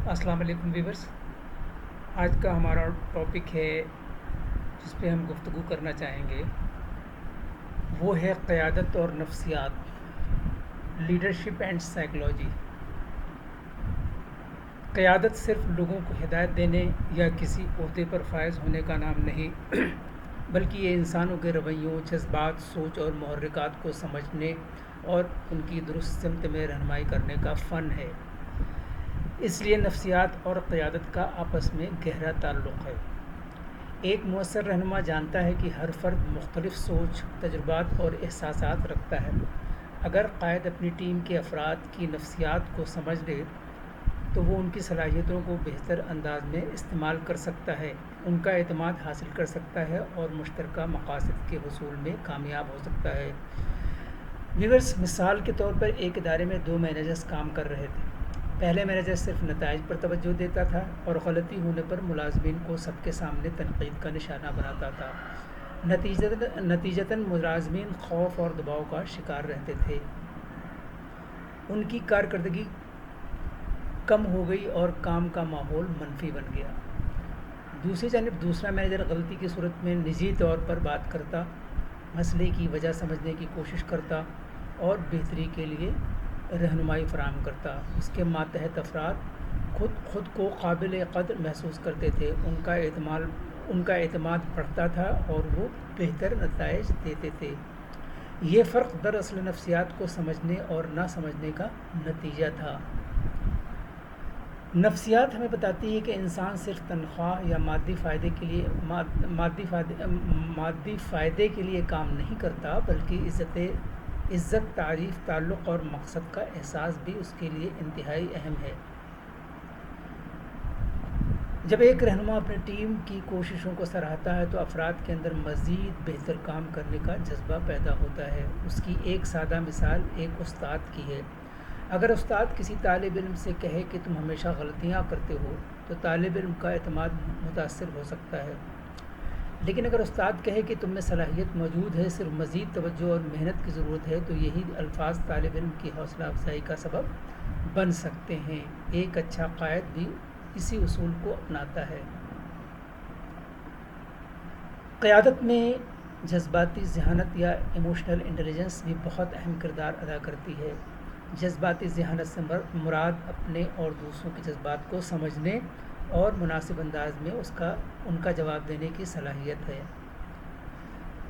अस्सलाम वालेकुम व्यूवर्स। आज का हमारा टॉपिक है जिस पे हम गुफ्तगू करना चाहेंगे वो है क़यादत और नफ्सियात, लीडरशिप एंड साइकोलॉजी। क़यादत सिर्फ लोगों को हिदायत देने या किसी ओहदे पर फायज़ होने का नाम नहीं बल्कि ये इंसानों के रवैयों, जज्बात, सोच और मुहर्रिकात को समझने और उनकी दुरुस्त सिमत में रहनुमाई करने का फ़न है। इसलिए नफ्सियात और क़यादत का आपस में गहरा ताल्लुक़ है। एक मुअस्सर रहनुमा जानता है कि हर फ़र्द मुख्तलिफ़ सोच, तजुर्बात और एहसासात रखता है। अगर क़ायद अपनी टीम के अफराद की नफ्सियात को समझ ले तो वो उनकी सलाहियतों को बेहतर अंदाज में इस्तेमाल कर सकता है, उनका एतमाद हासिल कर सकता है और मुश्तरका मकासद के हुसूल में कामयाब हो सकता है। व्यूअर्स, मिसाल के तौर पर एक इदारे में 2 मैनेजर्स काम कर रहे थे। पहले मैनेजर सिर्फ नताइज पर तवज्जो देता था और गलती होने पर मुलाजमीन को सबके सामने तनकीद का निशाना बनाता था। नतीजतन मुलाजमीन खौफ और दबाव का शिकार रहते थे। उनकी कारकर्दगी कम हो गई और काम का माहौल मनफी बन गया। दूसरी जानिब दूसरा मैनेजर गलती की सूरत में निजी तौर पर बात करता, मसले की वजह समझने की कोशिश करता और बेहतरी के लिए रहनुमाई फराहम करता। उसके मातहत अफराद खुद को काबिल कद्र महसूस करते थे, उनका एतमाद बढ़ता था और वो बेहतर नताइज देते थे। ये फ़र्क दरअसल नफ्सियात को समझने और ना समझने का नतीजा था। नफ्सियात हमें बताती है कि इंसान सिर्फ तनख्वाह या मादी फ़ायदे के लिए काम नहीं करता, बल्कि इज़्ज़त, तारीफ़, ताल्लुक़ और मकसद का एहसास भी उसके लिए इंतहाई अहम है। जब एक रहनुमा अपनी टीम की कोशिशों को सराहता है तो अफराद के अंदर मज़ीद बेहतर काम करने का जज्बा पैदा होता है। उसकी एक सादा मिसाल एक उस्ताद की है। अगर उस्ताद किसी तालिब इल्म से कहे कि तुम हमेशा गलतियाँ करते हो तो तालिब इल्म का एतमाद मुतासर हो सकता है। लेकिन अगर उस्ताद कहे कि तुम में सलाहियत मौजूद है, सिर्फ मज़ीद तवज्जो और मेहनत की ज़रूरत है, तो यही अल्फाज तालिब इल्म की हौसला अफजाई का सबब बन सकते हैं। एक अच्छा क़ायद भी इसी उसूल को अपनाता है। क़यादत में जज्बाती ज़हानत या इमोशनल इंटेलिजेंस भी बहुत अहम किरदार अदा करती है। जज्बाती ज़हानत से मुराद अपने और दूसरों के जज्बात को समझने और मुनासिब अंदाज में उनका जवाब देने की सलाहियत है।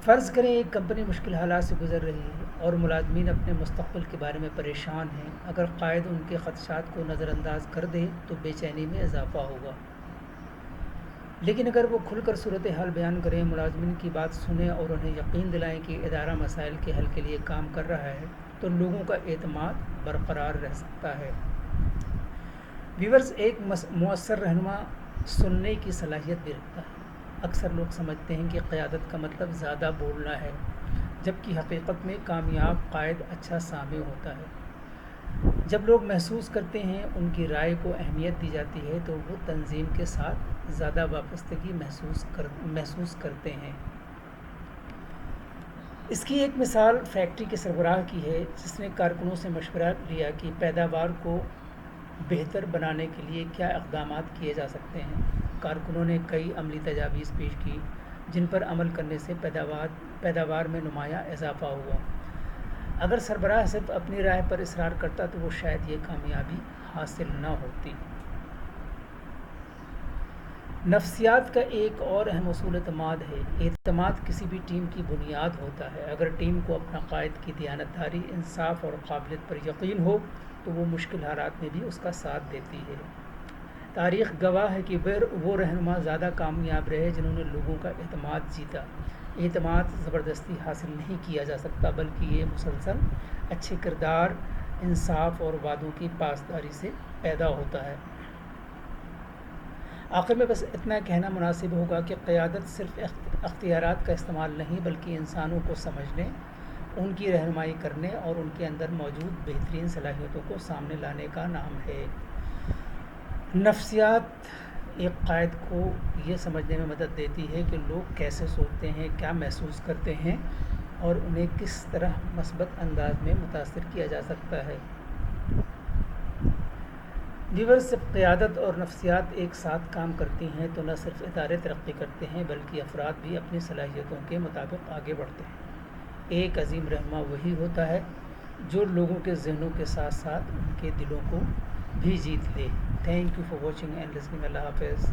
फ़र्ज़ करें एक कंपनी मुश्किल हालात से गुज़र रही है और मुलाजमीन अपने मुस्तक़बिल के बारे में परेशान हैं। अगर क़ायद उनके ख़दशात को नज़रअंदाज कर दे तो बेचैनी में इजाफ़ा होगा। लेकिन अगर वो खुलकर सूरत हाल बयान करें, मुलाजमीन की बात सुने और उन्हें यकीन दिलाएं कि इदारा मसाइल के हल के लिए काम कर रहा है, तो लोगों का एतमाद बरकरार रह सकता है। व्यूअर्स, एक मुअस्सर रहनुमा सुनने की सलाहियत भी रखता है। अक्सर लोग समझते हैं कि क़यादत का मतलब ज़्यादा बोलना है, जबकि हकीकत में कामयाब क़ायद अच्छा सामी होता है। जब लोग महसूस करते हैं उनकी राय को अहमियत दी जाती है तो वो तंजीम के साथ ज़्यादा वाबस्तगी महसूस करते हैं। इसकी एक मिसाल फैक्ट्री के सरबराह की है, जिसने कारकुनों से मशवरा लिया कि पैदावार को बेहतर बनाने के लिए क्या इक़दामात किए जा सकते हैं। कारकुनों ने कई अमली तजावीज़ पेश की जिन पर अमल करने से पैदावार में नुमायाँ इजाफ़ा हुआ। अगर सरबराह सिर्फ अपनी राय पर इसरार करता तो वो शायद ये कामयाबी हासिल न होती। नफ्सियात का एक और अहम उसूल एतमाद है। एतमाद किसी भी टीम की बुनियाद होता है। अगर टीम को अपना क़ायद की दियानतदारी, इंसाफ और काबिलियत पर यकीन हो तो वो मुश्किल हालात में भी उसका साथ देती है। तारीख़ गवाह है कि वो रहनुमा ज़्यादा कामयाब रहे जिन्होंने लोगों का एतमाद जीता। एतमाद ज़बरदस्ती हासिल नहीं किया जा सकता, बल्कि ये मुसलसल अच्छे किरदार, इंसाफ और वादों की पासदारी से पैदा होता है। आखिर में बस इतना कहना मुनासिब होगा कि क़यादत सिर्फ अख्तियारात का इस्तेमाल नहीं, बल्कि इंसानों को समझने, उनकी रहनुमाई करने और उनके अंदर मौजूद बेहतरीन सलाहियतों को सामने लाने का नाम है। नफ्सियात एक क़ायद को ये समझने में मदद देती है कि लोग कैसे सोचते हैं, क्या महसूस करते हैं और उन्हें किस तरह मस्बत अंदाज में मुतासिर किया जा सकता है। ویورز جب قیادت اور نفسیات ایک ساتھ کام کرتی ہیں تو نہ صرف ادارے ترقی کرتے ہیں بلکہ افراد بھی اپنی صلاحیتوں کے مطابق آگے بڑھتے ہیں۔ ایک عظیم رہنما وہی ہوتا ہے جو لوگوں کے ذہنوں کے ساتھ ساتھ ان کے دلوں کو بھی جیت لے۔ Thank you for watching and listening. Allah حافظ۔